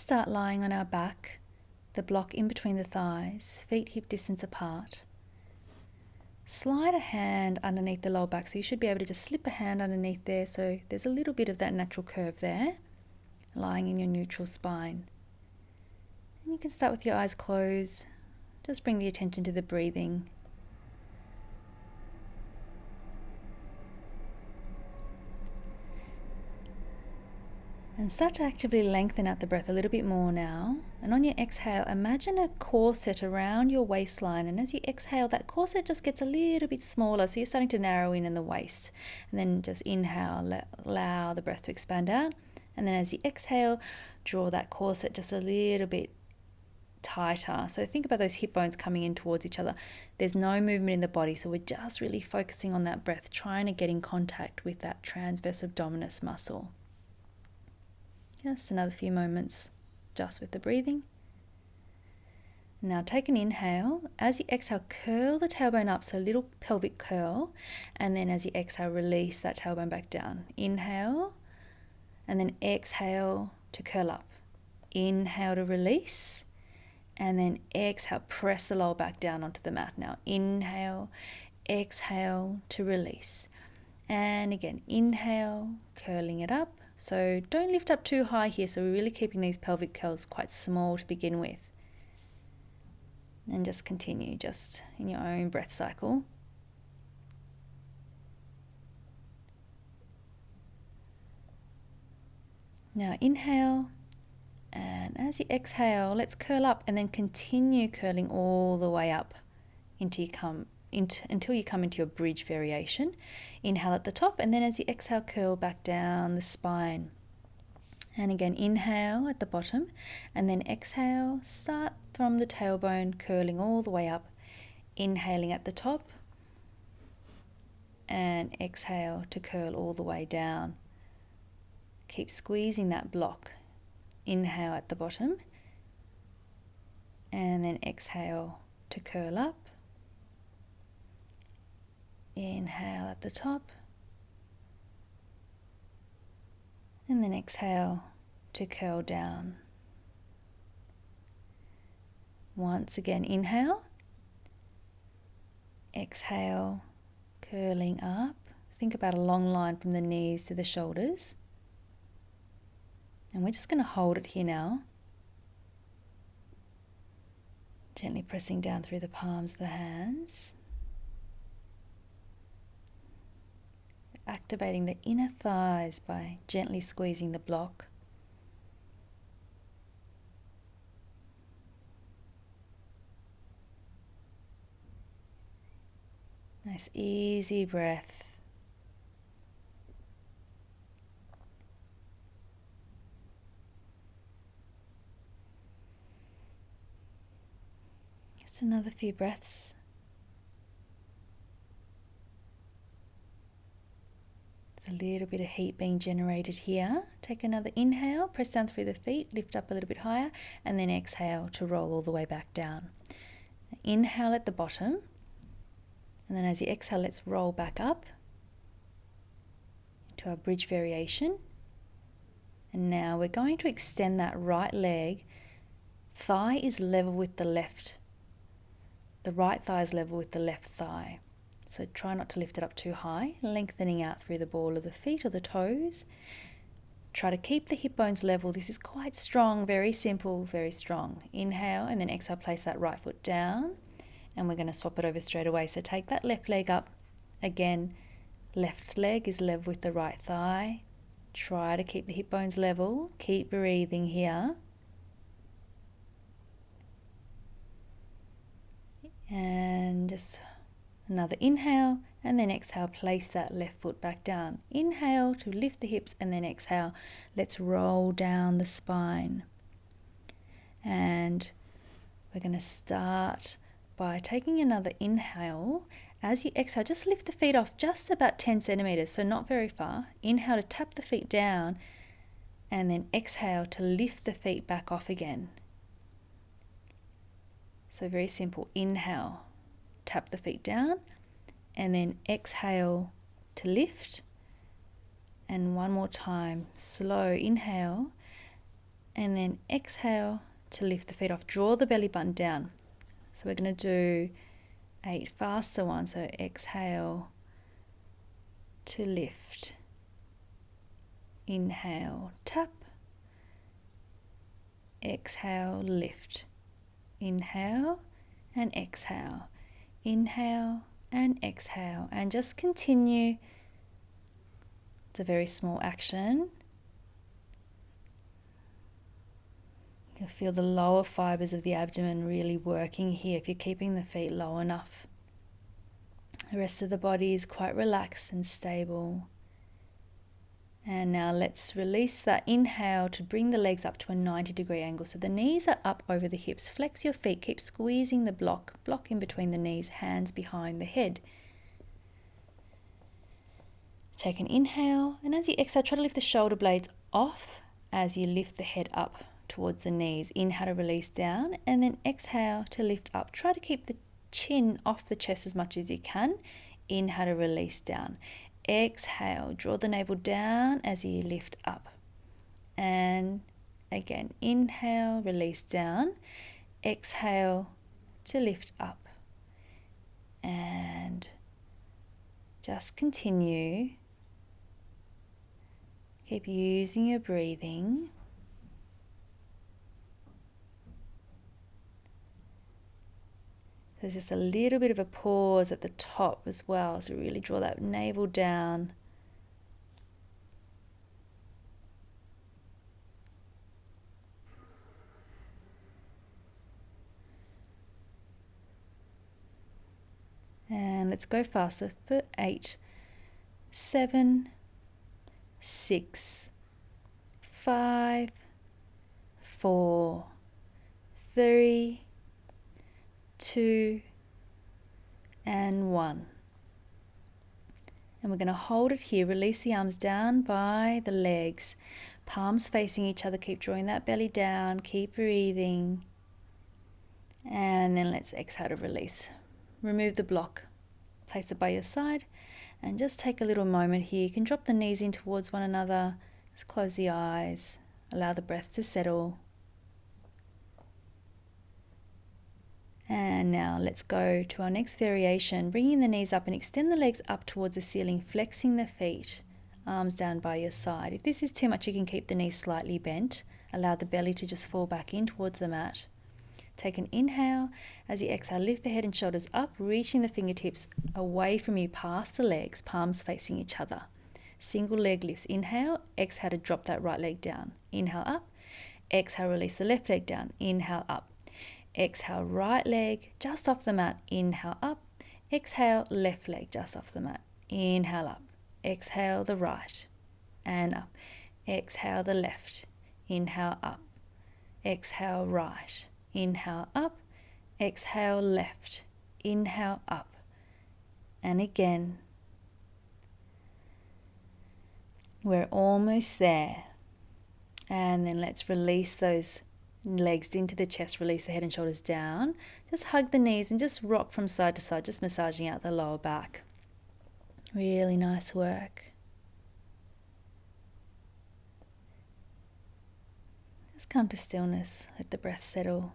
start lying on our back, the block in between the thighs, feet hip distance apart. Slide a hand underneath the lower back, so you should be able to just slip a hand underneath there, so there's a little bit of that natural curve there, lying in your neutral spine. And you can start with your eyes closed, just bring the attention to the breathing. And start to actively lengthen out the breath a little bit more now. And on your exhale, imagine a corset around your waistline. And as you exhale, that corset just gets a little bit smaller. So you're starting to narrow in the waist. And then just inhale, allow the breath to expand out. And then as you exhale, draw that corset just a little bit tighter. So think about those hip bones coming in towards each other. There's no movement in the body. So we're just really focusing on that breath, trying to get in contact with that transverse abdominis muscle. Just another few moments just with the breathing. Now take an inhale. As you exhale, curl the tailbone up, so a little pelvic curl. And then as you exhale, release that tailbone back down. Inhale, and then exhale to curl up. Inhale to release, and then exhale, press the lower back down onto the mat. Now inhale, exhale to release. And again, inhale, curling it up. So don't lift up too high here, so we're really keeping these pelvic curls quite small to begin with. And just continue just in your own breath cycle. Now inhale, and as you exhale, let's curl up and then continue curling all the way up until you come into your bridge variation. Inhale at the top, and then as you exhale, curl back down the spine. And again, inhale at the bottom, and then exhale, start from the tailbone, curling all the way up, inhaling at the top, and exhale to curl all the way down. Keep squeezing that block. Inhale at the bottom, and then exhale to curl up. Inhale at the top, and then exhale to curl down. Once again, inhale, exhale, curling up. Think about a long line from the knees to the shoulders. And we're just going to hold it here now. Gently pressing down through the palms of the hands. Activating the inner thighs by gently squeezing the block. Nice easy breath. Just another few breaths. A little bit of heat being generated here. Take another inhale, press down through the feet, lift up a little bit higher, and then exhale to roll all the way back down. Inhale at the bottom, and then as you exhale, let's roll back up to our bridge variation. And now we're going to extend that right leg. Thigh is level with the left. The right thigh is level with the left thigh. So try not to lift it up too high, lengthening out through the ball of the feet or the toes. Try to keep the hip bones level. This is quite strong, very simple, very strong. Inhale, and then exhale, place that right foot down. And we're going to swap it over straight away. So take that left leg up. Again, left leg is level with the right thigh. Try to keep the hip bones level. Keep breathing here. And just another inhale, and then exhale, place that left foot back down. Inhale to lift the hips, and then exhale. Let's roll down the spine. And we're going to start by taking another inhale. As you exhale, just lift the feet off just about 10 centimeters, so not very far. Inhale to tap the feet down, and then exhale to lift the feet back off again. So very simple. Inhale, tap the feet down, and then exhale to lift. And one more time, slow inhale, and then exhale to lift the feet off. Draw the belly button down. So we're going to do 8 faster ones. So exhale to lift. Inhale, tap. Exhale, lift. Inhale and exhale. Inhale and exhale. And just continue. It's a very small action. You'll feel the lower fibers of the abdomen really working here if you're keeping the feet low enough. The rest of the body is quite relaxed and stable. And now let's release that inhale to bring the legs up to a 90-degree angle. So the knees are up over the hips. Flex your feet. Keep squeezing the block in between the knees, hands behind the head. Take an inhale, and as you exhale, try to lift the shoulder blades off as you lift the head up towards the knees. Inhale to release down, and then exhale to lift up. Try to keep the chin off the chest as much as you can. Inhale to release down. Exhale, draw the navel down as you lift up. And again, inhale, release down. Exhale to lift up. And just continue. Keep using your breathing. There's just a little bit of a pause at the top as well, so really draw that navel down. And let's go faster for 8, 7, 6, 5, 4, 3, 2, and 1. And we're going to hold it here. Release the arms down by the legs. Palms facing each other. Keep drawing that belly down. Keep breathing. And then let's exhale to release. Remove the block. Place it by your side. And just take a little moment here. You can drop the knees in towards one another. Just close the eyes. Allow the breath to settle. And now let's go to our next variation, bringing the knees up and extend the legs up towards the ceiling, flexing the feet, arms down by your side. If this is too much, you can keep the knees slightly bent. Allow the belly to just fall back in towards the mat. Take an inhale. As you exhale, lift the head and shoulders up, reaching the fingertips away from you past the legs, palms facing each other. Single leg lifts. Inhale, exhale to drop that right leg down. Inhale up, exhale, release the left leg down. Inhale up. Exhale, right leg just off the mat. Inhale up. Exhale, left leg just off the mat. Inhale up. Exhale the right and up. Exhale the left. Inhale up. Exhale right. Inhale up. Exhale left. Inhale up. And again. We're almost there. And then let's release those legs into the chest, release the head and shoulders down. Just hug the knees and just rock from side to side, just massaging out the lower back. Really nice work. Just come to stillness, let the breath settle.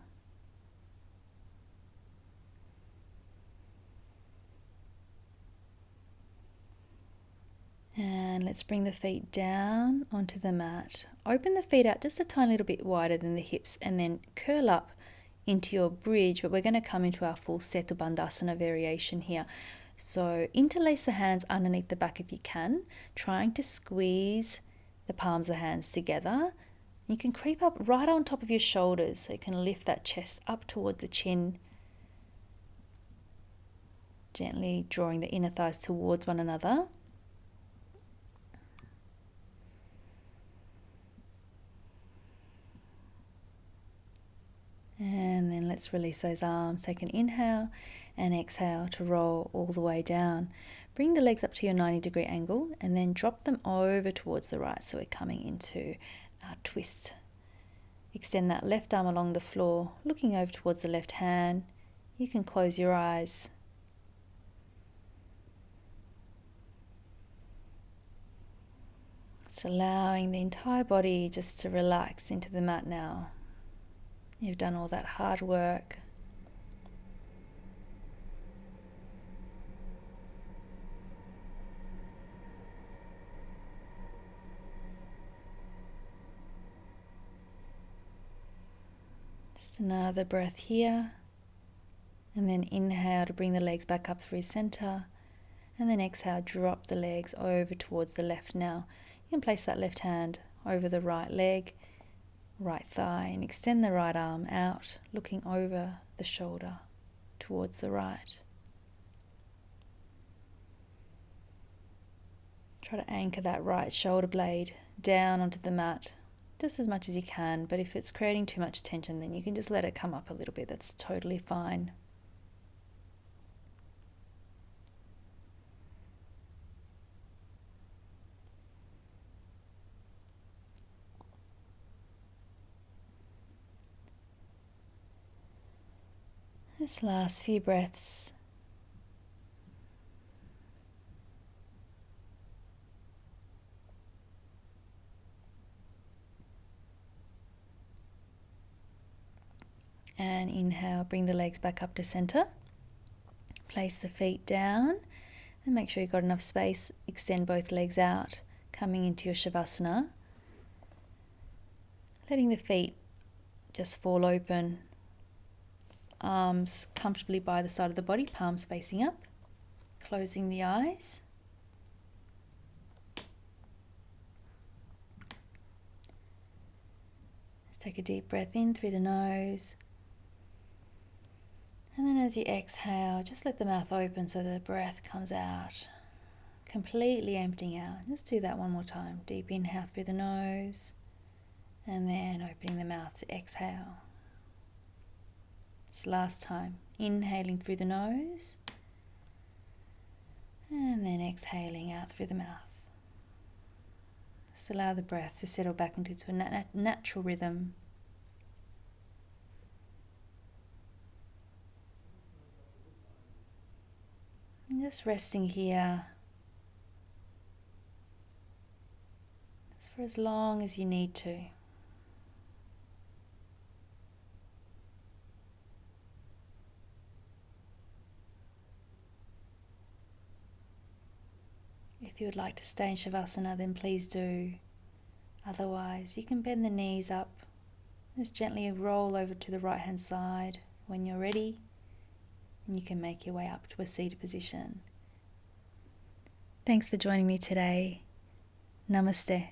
And let's bring the feet down onto the mat. Open the feet out just a tiny little bit wider than the hips and then curl up into your bridge, but we're going to come into our full Setu Bandhasana variation here. So interlace the hands underneath the back if you can, trying to squeeze the palms of the hands together. You can creep up right on top of your shoulders so you can lift that chest up towards the chin, gently drawing the inner thighs towards one another. And then let's release those arms. Take an inhale and exhale to roll all the way down. Bring the legs up to your 90-degree angle and then drop them over towards the right. So we're coming into our twist. Extend that left arm along the floor, looking over towards the left hand. You can close your eyes. Just allowing the entire body just to relax into the mat now. You've done all that hard work. Just another breath here. And then inhale to bring the legs back up through center. And then exhale, drop the legs over towards the left now. You can place that left hand over the right leg, right thigh, and extend the right arm out, looking over the shoulder towards the right. Try to anchor that right shoulder blade down onto the mat just as much as you can, but if it's creating too much tension, then you can just let it come up a little bit. That's totally fine. This last few breaths. And inhale, bring the legs back up to center. Place the feet down and make sure you've got enough space. Extend both legs out, coming into your Shavasana. Letting the feet just fall open. Arms comfortably by the side of the body, palms facing up. Closing the eyes. Let's take a deep breath in through the nose. And then as you exhale, just let the mouth open so the breath comes out, completely emptying out. Just do that one more time. Deep inhale through the nose, and then opening the mouth to exhale. It's last time. Inhaling through the nose, and then exhaling out through the mouth. Just allow the breath to settle back into a natural rhythm. And just resting here just for as long as you need to. If you would like to stay in Shavasana, then please do. Otherwise, you can bend the knees up. Just gently roll over to the right hand side when you're ready. And you can make your way up to a seated position. Thanks for joining me today. Namaste.